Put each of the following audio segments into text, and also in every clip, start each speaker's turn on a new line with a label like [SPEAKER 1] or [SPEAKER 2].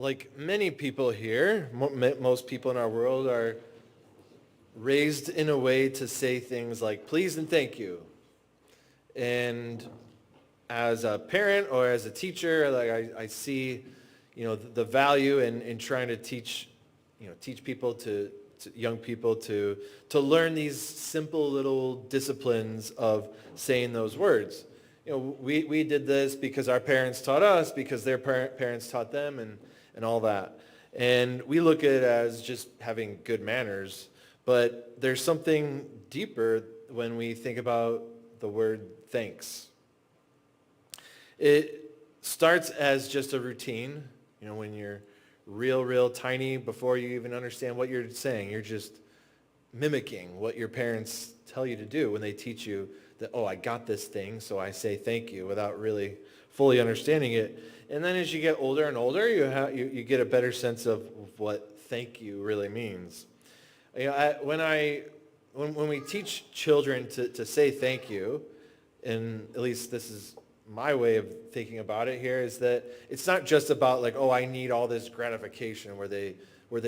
[SPEAKER 1] Like many people here, most people in our world are raised in a way to say things like please and thank you. And as a parent or as a teacher, like I see, the value in trying to teach people to young people to learn these simple little disciplines of saying those words. We did this because our parents taught us, because their parents taught them, and all that. And we look at it as just having good manners, but there's something deeper when we think about the word thanks. It starts as just a routine, when you're real tiny, before you even understand what you're saying. You're just mimicking what your parents tell you to do when they teach you that, oh, I got this thing, so I say thank you without really fully understanding it. And then as you get older and older, you get a better sense of what thank you really means. When we teach children to say thank you, and at least this is my way of thinking about it here, is that it's not just about like, oh, I need all this gratification where they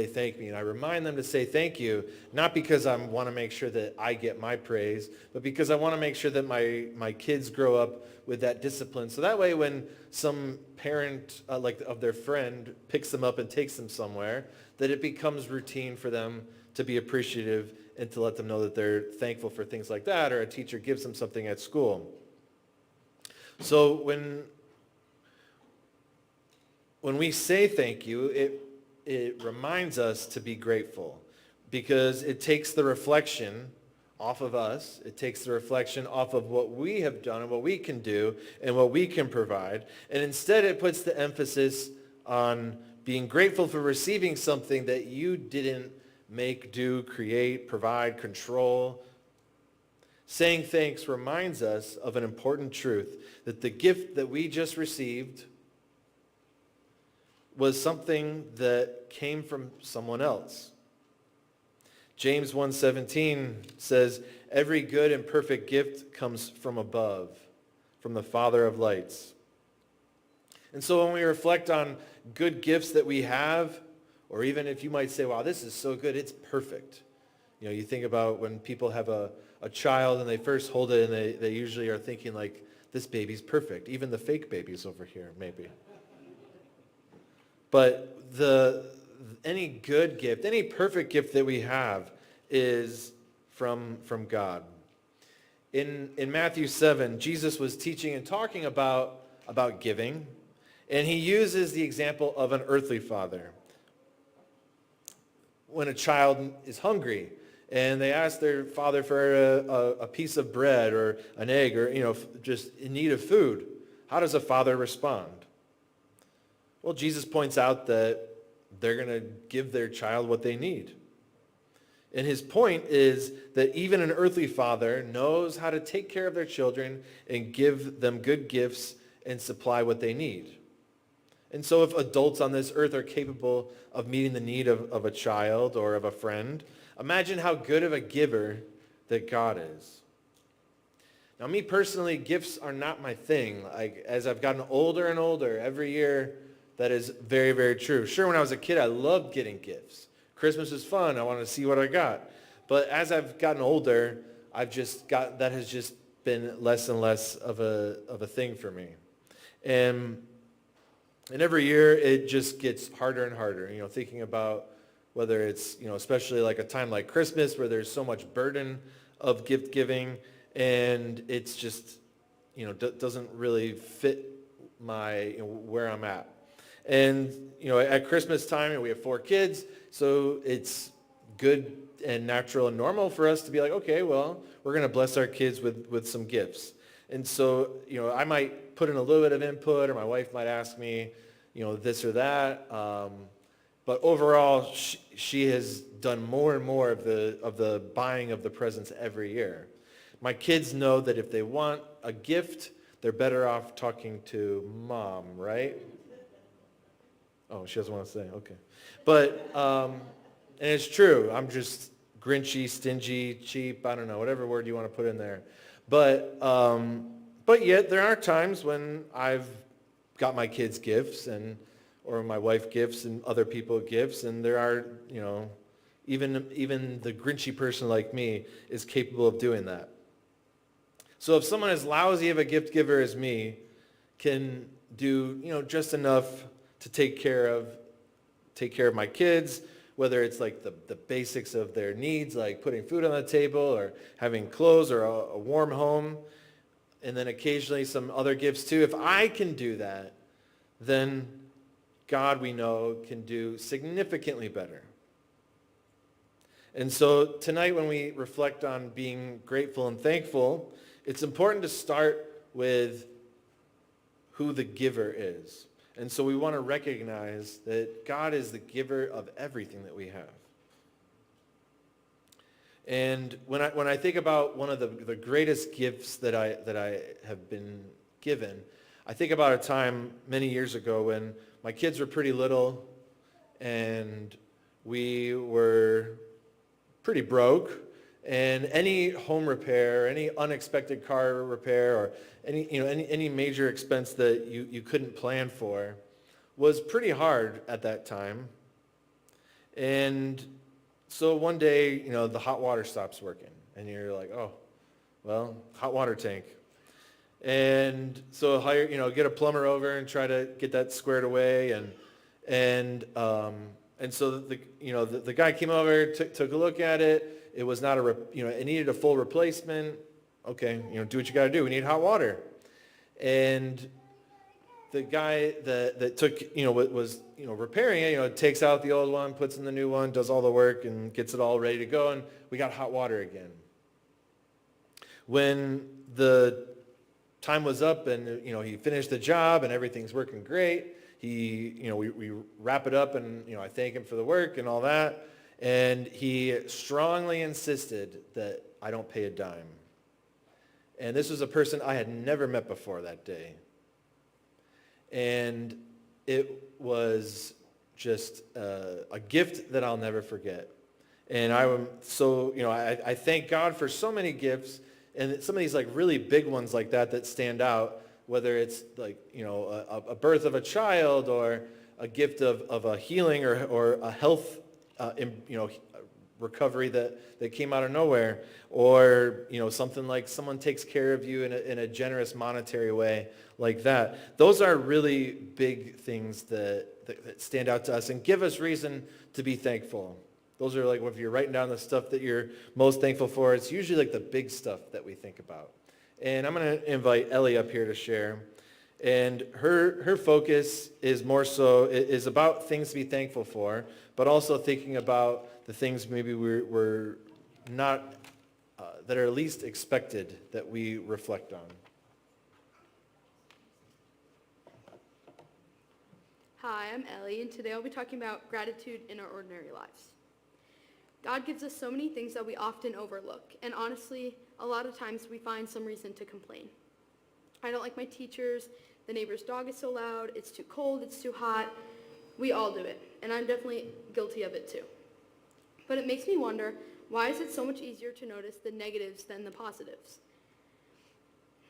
[SPEAKER 1] thank me. And I remind them to say thank you, not because I want to make sure that I get my praise, but because I want to make sure that my kids grow up with that discipline. So that way when some parent of their friend picks them up and takes them somewhere, that it becomes routine for them to be appreciative and to let them know that they're thankful for things like that, or a teacher gives them something at school. So when we say thank you, it reminds us to be grateful, because it takes the reflection off of us. It takes the reflection off of what we have done and what we can do and what we can provide. And instead it puts the emphasis on being grateful for receiving something that you didn't make, do, create, provide, control. Saying thanks reminds us of an important truth, that the gift that we just received was something that came from someone else. James 1:17 says, every good and perfect gift comes from above, from the Father of lights. And so when we reflect on good gifts that we have, or even if you might say, wow, this is so good, it's perfect. You think about when people have a child and they first hold it, and they usually are thinking like, this baby's perfect. Even the fake babies over here, maybe. But any good gift, any perfect gift that we have is from God. In Matthew 7, Jesus was teaching and talking about giving, and he uses the example of an earthly father. When a child is hungry and they ask their father for a piece of bread or an egg, or just in need of food, how does a father respond? Well, Jesus points out that they're going to give their child what they need. And his point is that even an earthly father knows how to take care of their children and give them good gifts and supply what they need. And so if adults on this earth are capable of meeting the need of a child or of a friend, imagine how good of a giver that God is. Now, me personally, gifts are not my thing. As I've gotten older and older, every year, that is very, very true. Sure, when I was a kid, I loved getting gifts. Christmas is fun. I wanted to see what I got. But as I've gotten older, that has just been less and less of a thing for me. And every year, it just gets harder and harder, thinking about whether it's, especially like a time like Christmas where there's so much burden of gift giving, and it's just, doesn't really fit where I'm at. And, at Christmas time, we have 4 kids, so it's good and natural and normal for us to be like, okay, well, we're going to bless our kids with some gifts. And so, I might put in a little bit of input, or my wife might ask me, this or that. But overall, she has done more and more of the buying of the presents every year. My kids know that if they want a gift, they're better off talking to mom, right? Oh, she doesn't want to say, okay. But, and it's true, I'm just grinchy, stingy, cheap, I don't know, whatever word you want to put in there. But yet there are times when I've got my kids gifts, and or my wife gifts and other people gifts, and there are, even the Grinchy person like me is capable of doing that. So if someone as lousy of a gift giver as me can do, just enough to take care of my kids, whether it's like the basics of their needs, like putting food on the table or having clothes or a warm home, and then occasionally some other gifts too. If I can do that, then God, we know, can do significantly better. And so tonight when we reflect on being grateful and thankful, it's important to start with who the giver is. And so we want to recognize that God is the giver of everything that we have. And when I think about one of the greatest gifts that I have been given, I think about a time many years ago when my kids were pretty little and we were pretty broke, and any home repair, any unexpected car repair, or any major expense that you couldn't plan for was pretty hard at that time. And so one day, the hot water stops working, and you're like, oh, well, hot water tank. And so get a plumber over and try to get that squared away, and so the guy came over, took a look at it. It was not it needed a full replacement. Okay, do what you got to do. We need hot water. And the guy that took, was repairing it, takes out the old one, puts in the new one, does all the work, and gets it all ready to go, and we got hot water again. When the time was up and, he finished the job and everything's working great, we wrap it up and, I thank him for the work and all that. And he strongly insisted that I don't pay a dime. And this was a person I had never met before that day. And it was just a gift that I'll never forget. And I thank God for so many gifts, and some of these like really big ones like that stand out, whether it's like, a birth of a child, or a gift of a healing or a health recovery that came out of nowhere, or something like someone takes care of you in a generous monetary way like that. Those are really big things that stand out to us and give us reason to be thankful. Those are like, if you're writing down the stuff that you're most thankful for, it's usually like the big stuff that we think about. And I'm going to invite Ellie up here to share. And her focus is more so, is about things to be thankful for, but also thinking about the things maybe we're not, that are least expected that we reflect on.
[SPEAKER 2] Hi, I'm Ellie, and today I'll be talking about gratitude in our ordinary lives. God gives us so many things that we often overlook, and honestly, a lot of times we find some reason to complain. I don't like my teachers, the neighbor's dog is so loud, it's too cold, it's too hot. We all do it, and I'm definitely guilty of it too. But it makes me wonder, why is it so much easier to notice the negatives than the positives?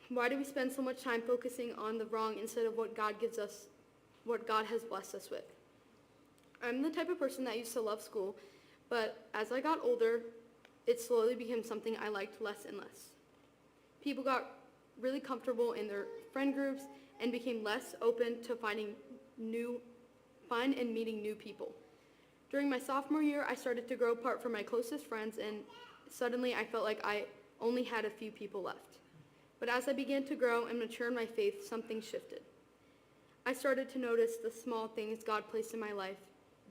[SPEAKER 2] Why do we spend so much time focusing on the wrong instead of what God gives us, what God has blessed us with? I'm the type of person that used to love school, but as I got older, it slowly became something I liked less and less. People got really comfortable in their friend groups and became less open to finding fun and meeting new people. During my sophomore year, I started to grow apart from my closest friends, and suddenly I felt like I only had a few people left. But as I began to grow and mature in my faith, something shifted. I started to notice the small things God placed in my life,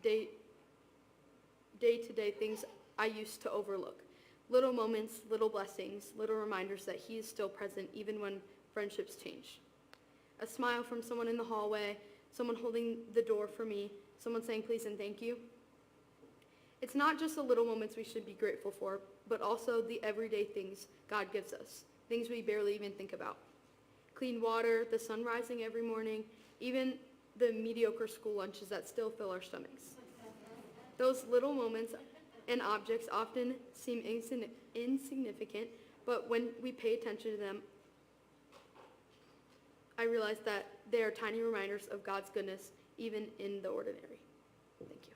[SPEAKER 2] day-to-day things I used to overlook. Little moments, little blessings, little reminders that He is still present even when friendships change. A smile from someone in the hallway, someone holding the door for me, someone saying please and thank you. It's not just the little moments we should be grateful for, but also the everyday things God gives us, things we barely even think about. Clean water, the sun rising every morning, even the mediocre school lunches that still fill our stomachs. Those little moments and objects often seem insignificant, but when we pay attention to them, I realize that they are tiny reminders of God's goodness even in the ordinary. Thank you.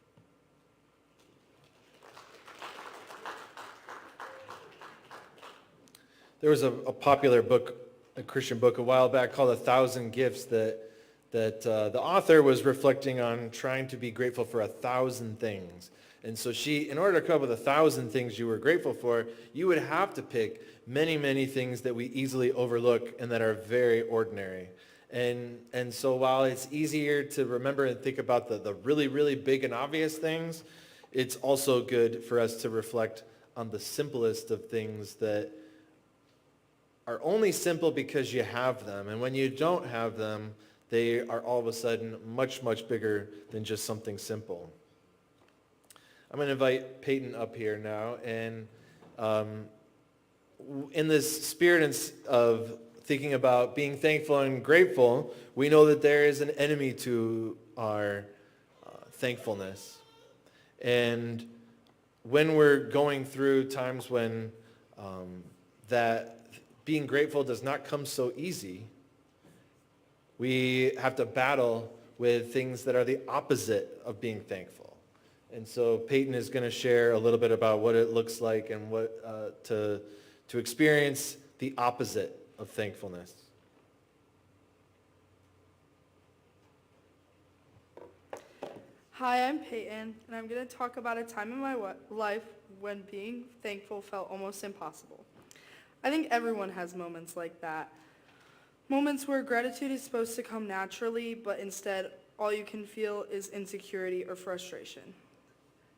[SPEAKER 1] There was a popular book, a Christian book a while back called A Thousand Gifts that the author was reflecting on trying to be grateful for 1,000 things. And so in order to come up with 1,000 things you were grateful for, you would have to pick many, many things that we easily overlook and that are very ordinary. And so while it's easier to remember and think about the really, really big and obvious things, it's also good for us to reflect on the simplest of things that are only simple because you have them. And when you don't have them, they are all of a sudden much, much bigger than just something simple. I'm going to invite Peyton up here now. And in this spirit of thinking about being thankful and grateful, we know that there is an enemy to our thankfulness. And when we're going through times when that being grateful does not come so easy, we have to battle with things that are the opposite of being thankful. And so Peyton is going to share a little bit about what it looks like and what to experience the opposite of thankfulness.
[SPEAKER 3] Hi, I'm Peyton, and I'm going to talk about a time in my life when being thankful felt almost impossible. I think everyone has moments like that. Moments where gratitude is supposed to come naturally, but instead all you can feel is insecurity or frustration.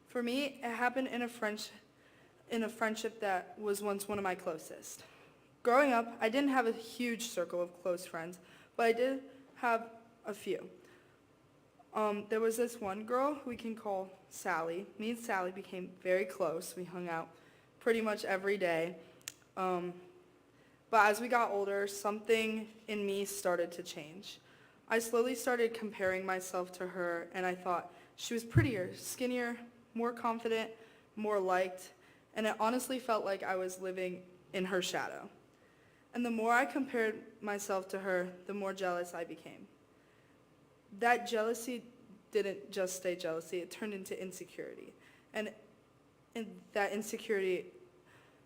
[SPEAKER 3] For me, it happened in a friendship that was once one of my closest. Growing up, I didn't have a huge circle of close friends, but I did have a few. There was this one girl who we can call Sally. Me and Sally became very close. We hung out pretty much every day. But as we got older, something in me started to change. I slowly started comparing myself to her, and I thought she was prettier, skinnier, more confident, more liked, and it honestly felt like I was living in her shadow. And the more I compared myself to her, the more jealous I became. That jealousy didn't just stay jealousy, it turned into insecurity. And that insecurity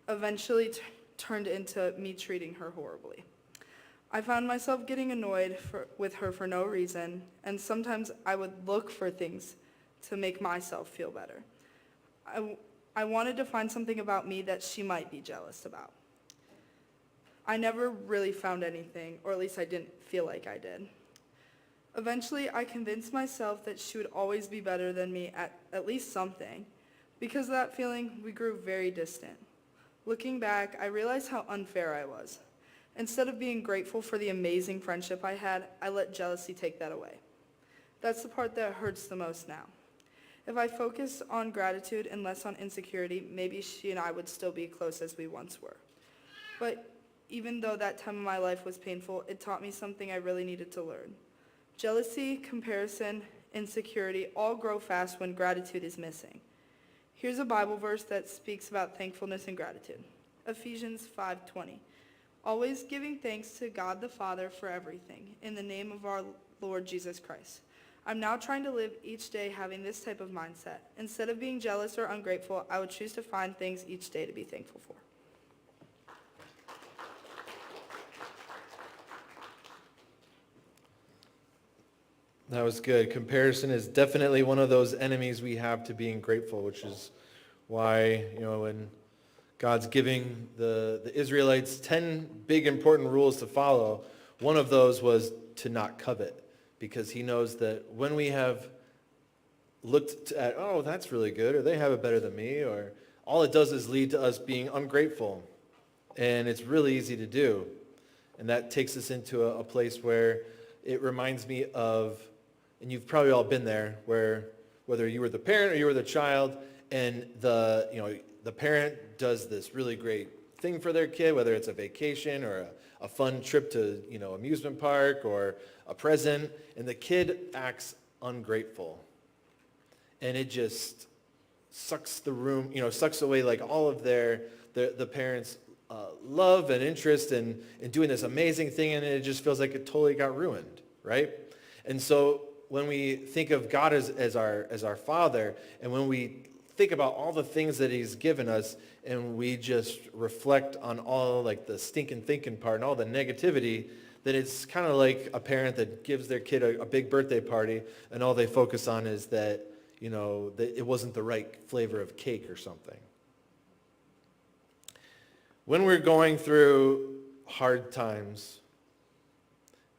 [SPEAKER 3] eventually turned into me treating her horribly. I found myself getting annoyed with her for no reason, and sometimes I would look for things to make myself feel better. I wanted to find something about me that she might be jealous about. I never really found anything, or at least I didn't feel like I did. Eventually, I convinced myself that she would always be better than me at least something. Because of that feeling, we grew very distant. Looking back, I realized how unfair I was. Instead of being grateful for the amazing friendship I had, I let jealousy take that away. That's the part that hurts the most now. If I focused on gratitude and less on insecurity, maybe she and I would still be close as we once were. But even though that time of my life was painful, it taught me something I really needed to learn. Jealousy, comparison, insecurity all grow fast when gratitude is missing. Here's a Bible verse that speaks about thankfulness and gratitude. Ephesians 5:20. Always giving thanks to God the Father for everything, in the name of our Lord Jesus Christ. I'm now trying to live each day having this type of mindset. Instead of being jealous or ungrateful, I would choose to find things each day to be thankful for.
[SPEAKER 1] That was good. Comparison is definitely one of those enemies we have to being grateful, which is why, when God's giving the Israelites 10 big important rules to follow, one of those was to not covet, because he knows that when we have looked at, oh, that's really good, or they have it better than me, or all it does is lead to us being ungrateful. And it's really easy to do. And that takes us into a place where it reminds me of, and you've probably all been there, where whether you were the parent or you were the child, and the parent does this really great thing for their kid, whether it's a vacation or a fun trip to amusement park or a present, and the kid acts ungrateful. And it just sucks away like all of the parents' love and interest in doing this amazing thing, and it just feels like it totally got ruined, right? And so when we think of God as our Father, and when we think about all the things that he's given us, and we just reflect on all like the stinking thinking part and all the negativity, then it's kind of like a parent that gives their kid a big birthday party, and all they focus on is that, that it wasn't the right flavor of cake or something. When we're going through hard times,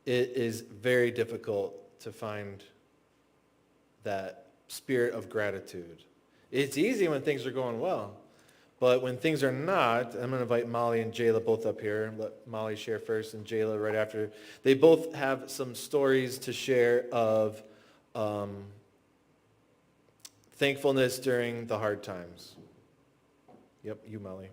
[SPEAKER 1] it is very difficult to find that spirit of gratitude. It's easy when things are going well, but when things are not, I'm going to invite Molly and Jayla both up here. Let Molly share first and Jayla right after. They both have some stories to share of thankfulness during the hard times. Yep, you, Molly.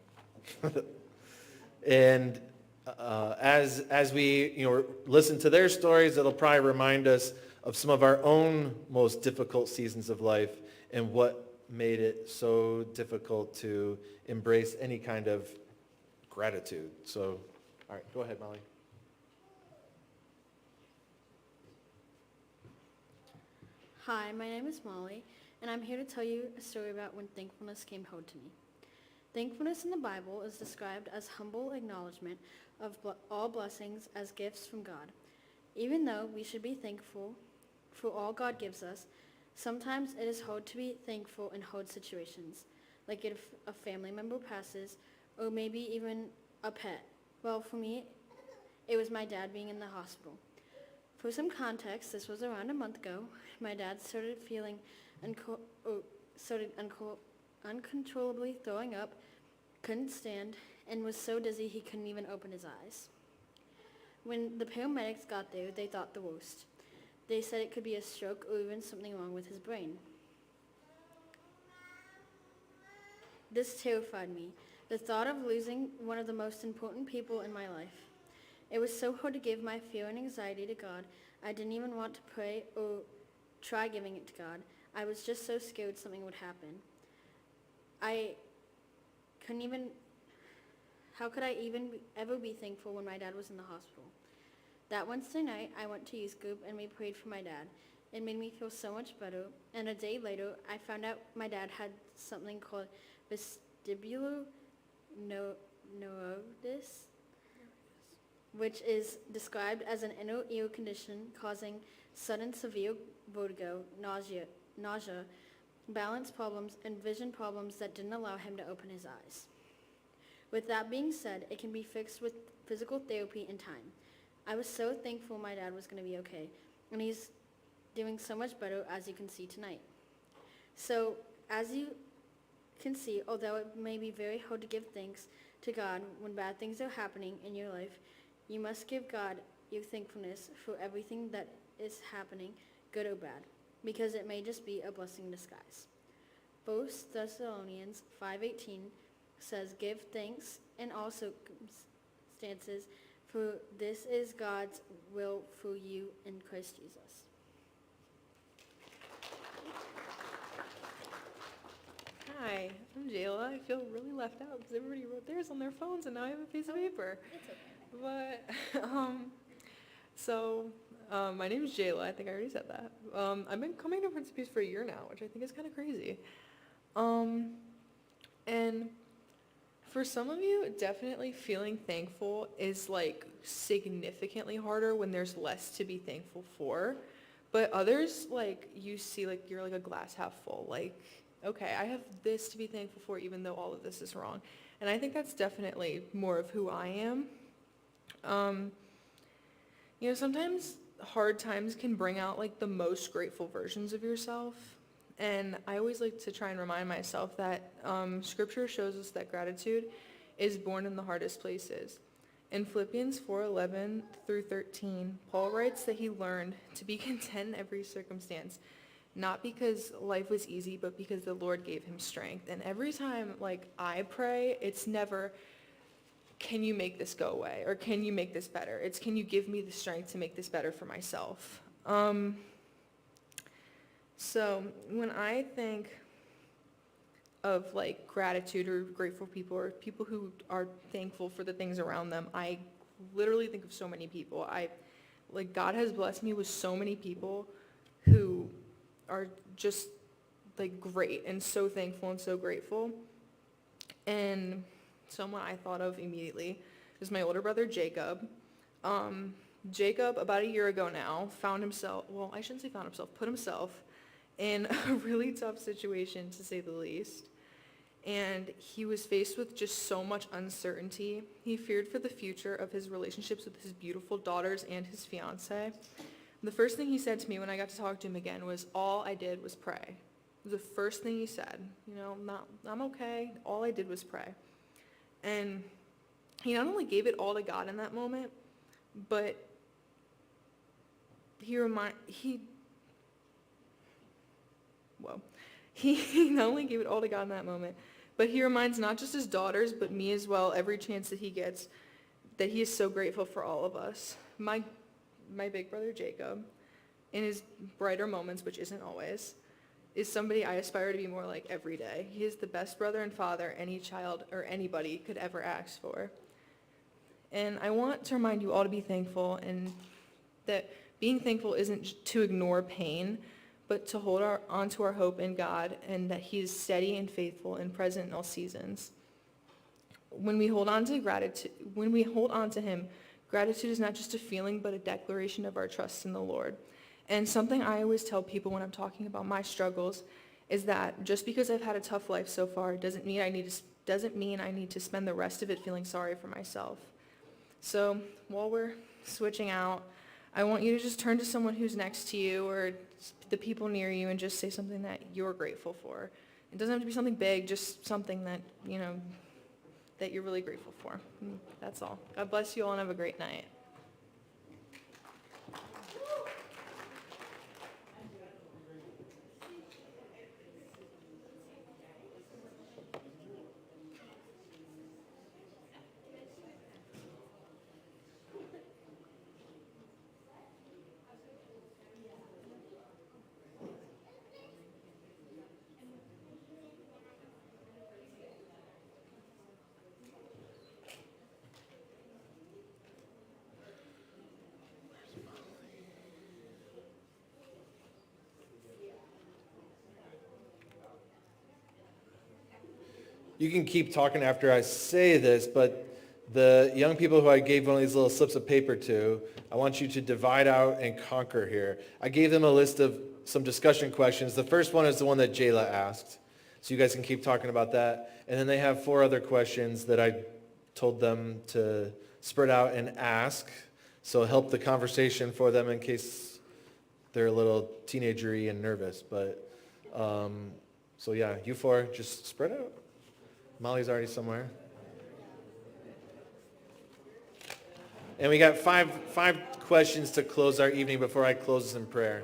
[SPEAKER 1] And as we listen to their stories, it'll probably remind us of some of our own most difficult seasons of life and what made it so difficult to embrace any kind of gratitude. So, all right, go ahead, Molly.
[SPEAKER 4] Hi, my name is Molly, and I'm here to tell you a story about when thankfulness came home to me. Thankfulness in the Bible is described as humble acknowledgement of all blessings as gifts from God. Even though we should be thankful for all God gives us, sometimes it is hard to be thankful in hard situations, like if a family member passes, or maybe even a pet. Well, for me, it was my dad being in the hospital. For some context, this was around a month ago. My dad started feeling uncontrollably throwing up, couldn't stand, and was so dizzy he couldn't even open his eyes. When the paramedics got there, they thought the worst. They said it could be a stroke or even something wrong with his brain. This terrified me, the thought of losing one of the most important people in my life. It was so hard to give my fear and anxiety to God. I didn't even want to pray or try giving it to God. I was just so scared something would happen. How could I even ever be thankful when my dad was in the hospital? That Wednesday night, I went to youth group and we prayed for my dad. It made me feel so much better, and a day later, I found out my dad had something called vestibular neuritis, which is described as an inner ear condition causing sudden severe vertigo, nausea, balance problems, and vision problems that didn't allow him to open his eyes. With that being said, it can be fixed with physical therapy and time. I was so thankful my dad was going to be okay, and he's doing so much better, as you can see tonight. So, as you can see, although it may be very hard to give thanks to God when bad things are happening in your life, you must give God your thankfulness for everything that is happening, good or bad, because it may just be a blessing in disguise. 1 Thessalonians 5:18 says, "Give thanks in all circumstances, for this is God's will for you in Christ Jesus."
[SPEAKER 5] Hi, I'm Jayla. I feel really left out because everybody wrote theirs on their phones and now I have a piece of paper.
[SPEAKER 4] It's okay.
[SPEAKER 5] But, my name is Jayla. I think I already said that. I've been coming to Prince of Peace for a year now, which I think is kind of crazy. And for some of you, definitely feeling thankful is like significantly harder when there's less to be thankful for. But others, like, you see, like, you're like a glass half full. Like, okay, I have this to be thankful for even though all of this is wrong. And I think that's definitely more of who I am. Sometimes hard times can bring out like the most grateful versions of yourself. And I always like to try and remind myself that scripture shows us that gratitude is born in the hardest places. In Philippians 4:11 through 13, Paul writes that he learned to be content in every circumstance, not because life was easy, but because the Lord gave him strength. And every time like I pray, it's never, can you make this go away? Or can you make this better? It's, can you give me the strength to make this better for myself? So when I think of like gratitude or grateful people or people who are thankful for the things around them, I literally think of so many people. God has blessed me with so many people who are just like great and so thankful and so grateful. And someone I thought of immediately is my older brother, Jacob. Jacob, about a year ago now, found himself, well, I shouldn't say found himself, put himself in a really tough situation, to say the least. And he was faced with just so much uncertainty. He feared for the future of his relationships with his beautiful daughters and his fiance. The first thing he said to me when I got to talk to him again was, all I did was pray. It was the first thing he said. I'm okay. All I did was pray. And he not only gave it all to God in that moment, but he not only gave it all to God in that moment, but he reminds not just his daughters, but me as well, every chance that he gets, that he is so grateful for all of us. My big brother Jacob, in his brighter moments, which isn't always, is somebody I aspire to be more like every day. He is the best brother and father any child or anybody could ever ask for. And I want to remind you all to be thankful, and that being thankful isn't to ignore pain, but to hold on to our hope in God, and that he is steady and faithful and present in all seasons. When we hold on to him, gratitude is not just a feeling, but a declaration of our trust in the Lord. And something I always tell people when I'm talking about my struggles is that just because I've had a tough life so far doesn't mean I need to spend the rest of it feeling sorry for myself. So while we're switching out, I want you to just turn to someone who's next to you or the people near you and just say something that you're grateful for. It doesn't have to be something big, just something that, that you're really grateful for. That's all. God bless you all and have a great night.
[SPEAKER 1] You can keep talking after I say this, but the young people who I gave one of these little slips of paper to, I want you to divide out and conquer here. I gave them a list of some discussion questions. The first one is the one that Jayla asked, so you guys can keep talking about that. And then they have 4 other questions that I told them to spread out and ask, so help the conversation for them in case they're a little teenager-y and nervous. But, so yeah, you 4, just spread out. Molly's already somewhere. And we got five questions to close our evening before I close in prayer.